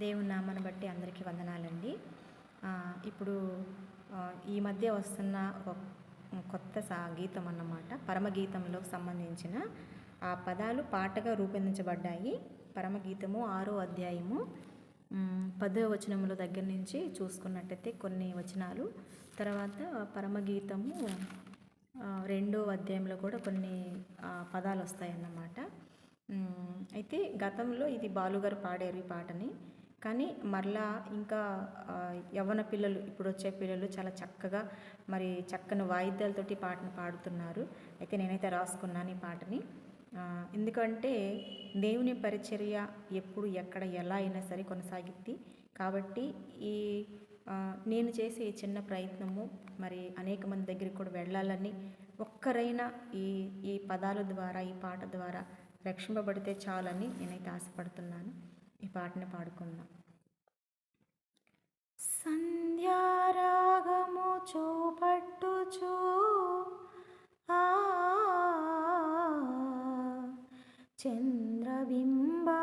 దేవుని నామాన్ని బట్టి అందరికీ వందనాలండి. ఇప్పుడు ఈ మధ్య వస్తున్న ఒక కొత్త గీతం అన్నమాట. పరమగీతంలో సంబంధించిన ఆ పదాలు పాటగా రూపొందించబడ్డాయి. పరమగీతము 6వ అధ్యాయము 10వ వచనముల దగ్గర నుంచి చూసుకున్నట్టయితే కొన్ని వచనాలు, తర్వాత పరమగీతము 2వ అధ్యాయంలో కూడా కొన్ని పదాలు వస్తాయన్నమాట. అయితే గతంలో ఇది బాలుగారు పాడారు ఈ పాటని. కానీ మరలా ఇంకా యవ్వన పిల్లలు, ఇప్పుడు వచ్చే పిల్లలు చాలా చక్కగా మరి చక్కని వాయిద్యాలతోటి పాటను పాడుతున్నారు. అయితే నేనైతే రాసుకున్నాను ఈ పాటని. ఎందుకంటే దేవుని పరిచర్య ఎప్పుడు ఎక్కడ ఎలా అయినా సరే కొనసాగిద్ది. కాబట్టి ఈ నేను చేసే ఈ చిన్న ప్రయత్నము మరి అనేక మంది దగ్గరికి కూడా వెళ్ళాలని, ఒక్కరైనా ఈ ఈ పదాల ద్వారా, ఈ పాట ద్వారా రక్షింపబడితే చాలని నేనైతే ఆశపడుతున్నాను. ఈ పాటని పాడుకుందాం. సంధ్యారాగము చూపట్టుచు చంద్రబింబమంత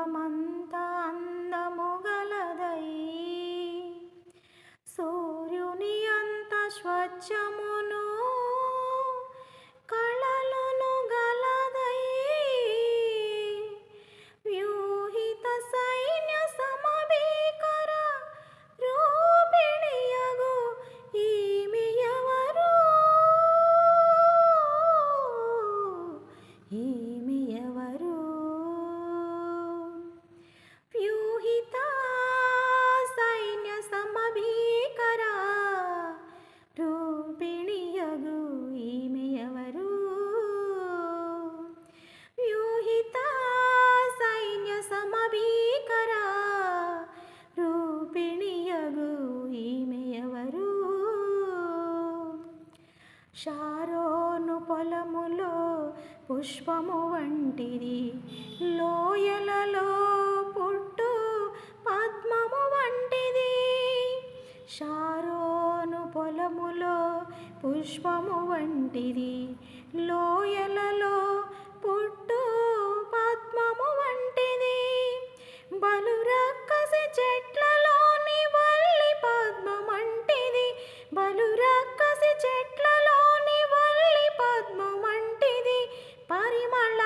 అందము గలదై, సూర్యుని అంత స్వచ్ఛమును కళలను గలదై, వ్యూహిత సైన్య సమభీకర రూపిణియగు ఈమె ఎవరు, ఈమె ఎవరు, వ్యూహిత సైన్య సమభీకర రూపిణియగు ఈమె ఎవరు, వ్యూహిత సైన్య సమభీకర రూపిణియగు ఈమె ఎవరు, షారోను పొలములో పుష్పము వంటిది, లోయలలో పుట్టు పద్మము వంటిది, షారోను పొలములో పుష్పము వంటిది, లోయలలో పుట్టు పద్మము వంటిది, బలు రక్కసి చెట్లలోని వల్లి పద్మమంటిది, బలు రక్కసి చెట్లలోని వల్లి పద్మమంటిది, పరిమళ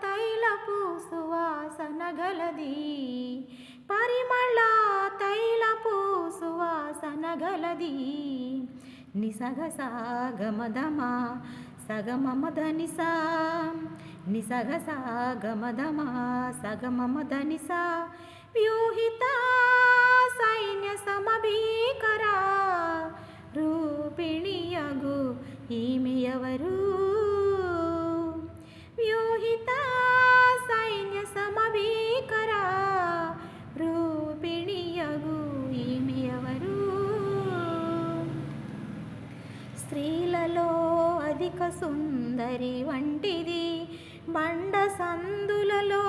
తైలపు సువాసన గలది, పరిమళ తైలపు సువాసన గలది, నిసగ సాగమదమా సగమమదనిసా, నిసగ సాగమదమా సగమమదనిసా, వ్యూహిత సైన్య సమభీకర రూపిణియగు ఈమె ఎవరు, వ్యూహిత సైన్య సమభీకర రూపిణియగు ఈమె ఎవరు, స్త్రీలలో అధిక సుందరి వంటిది, బండ సందులలో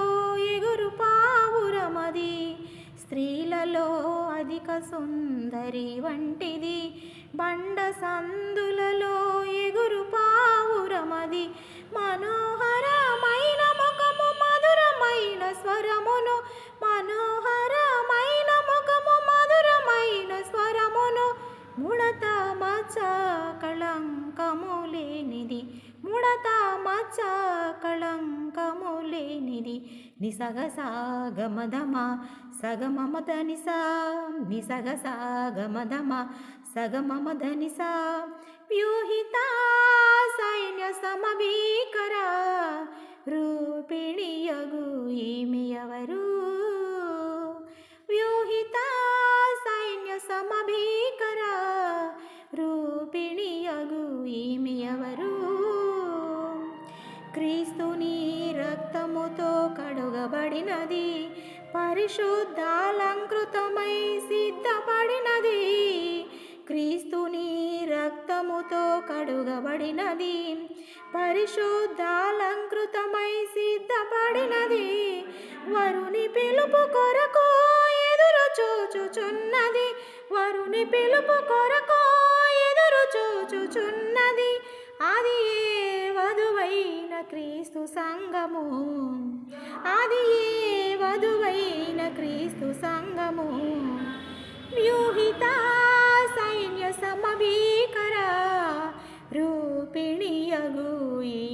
ఎగురు పావురమది, స్త్రీలలో అధిక సుందరి వంటిది, బండ సందులలో ఎగురు పావురమది, మనోహరమైన ముఖము మధురమైన స్వరమును, మనోహరమైన ముఖము మధురమైన స్వరమును, ముడత మచ్చ కళంకము లేనిది, ముడత మచ్చ కళంకము లేనిది, నిసగ సాగమదమా సగమమదనిసా, నిసగ సాగమదమా సగమమదనిసా, వ్యూహిత సైన్య సమభీకర రూపిణియగు ఈమె ఎవరు, వ్యూహిత సైన్య సమభీకర రూపిణియగు ఈమె ఎవరు, క్రీస్తుని రక్తముతో కడుగబడినది, పరిశుద్ధాలంకృతమై సిద్ధపడినది, క్రీస్తుని రక్తముతో కడుగబడినది, పరిశుద్ధాలంకృతమై సిద్ధపడినది, వరుని పిలుపు కొరకు ఎదురు చూచుచున్నది, వరుని పిలుపు కొరకు ఎదురు చూచుచున్నది, అది ఏ వధువైన క్రీస్తు సంఘము, అది ఏ వధువైన క్రీస్తు సంఘము, నమో